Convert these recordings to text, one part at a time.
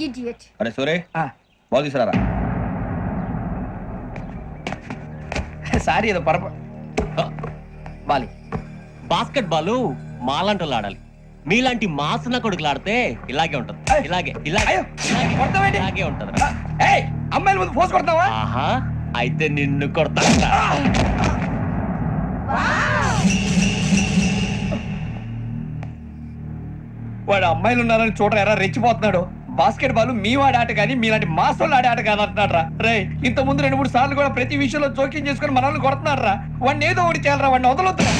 Idiot. అరే సూరే ball తీసుకురారా. Sorry ఏదో Bali. Basket ball మాలాంటి వాళ్ళు ఆడాలి. మీలాంటి మాసన కొడుకులు ఆడితే ఇలాగే ఉంటది. ఇలాగే ఇలాగే అయ్యో, కొడతావేంటి? ఇలాగే ఉంటది. ఏయ్, అమ్మాయిల ముందు ఫోర్స్ కొడతావా? ఆహా, అయితే నిన్ను కొడతా. వాడు అమ్మాయిలు ఉన్నారని చూడరా ఎరా రెచ్చిపోతున్నాడు. బాస్కెట్ బాల్ మీ వాడి ఆట కానీ మీలాంటి మాసోళ్ళు ఆడే ఆట కాదు అంటున్నాడు రా. రే, ఇంత ముందు 2-3 సార్లు కూడా ప్రతి విషయంలో జోక్యం చేసుకుని మనల్ని కొడుతున్నాడు రా. వాడిని ఏదో ఒకటి చేయాలరా, వాడిని వదలొద్దురా.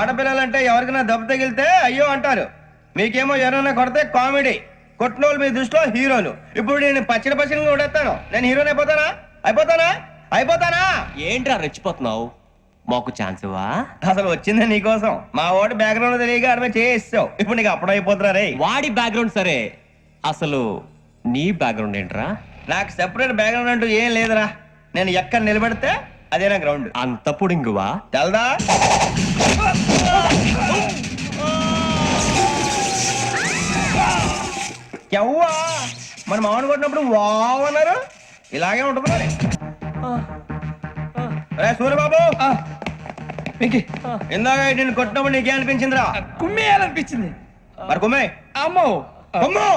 ఆడపిల్లలంటే ఎవరికైనా దెబ్బ తగిలితే అయ్యో అంటారు, మీకేమో ఎవరైనా కొడితే కామెడీ. కొట్టినోళ్ళు మీ దృష్టిలో హీరోలు. ఇప్పుడు నేను పచ్చడి కొడేస్తాను, నేను హీరోని అయిపోతానా? ఏంట్రా రెచ్చిపోతున్నావు? మాకు ఛాన్స్ ఇవ్వా? అసలు వచ్చిందే నీకోసం. మా వాడి బ్యాక్గ్రౌండ్ తెలియక అడమే చేయిస్తావు. ఇప్పుడు నీకు అప్పుడు అయిపోతున్నా రే. వాడి బ్యాక్గ్రౌండ్ సరే, అసలు నీ బ్యాక్గ్రౌండ్ ఏంట్రా? నాకు సెపరేట్ బ్యాక్గ్రౌండ్ అంటూ ఏం లేదురా. నేను ఎక్కడ నిలబెడితే అదే నా గ్రౌండ్. అంత పుడింగువా? తెల్దా? ఎవ్వా మన మామిడి కొట్టినప్పుడు వావ్ అన్నారు. ఇలాగే ఉంటుంది మరి. సూర్యబాబు, ఇందాక నేను కొట్టినప్పుడు నీకే అనిపించిందిరా? కుమ్మేయాలనిపించింది. మరి కుమ్మే. అమ్మో కుమ్ము.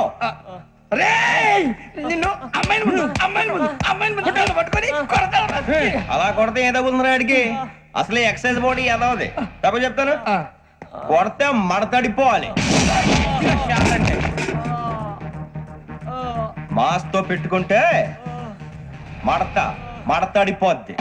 రేయ్, నిన్ను అమ్మాయిల ముందు పట్టుకొని కొడతాను. అలా కొడితే ఏ తగ్గుతుందిరా ఆడికి? అసలే ఎక్సర్సైజ్ బాడీ ఎదవది. తప్ప చెప్తాను, కొడితే మడతడిపోవాలి. మాస్తో పెట్టుకుంటే మడతడిపోద్ది.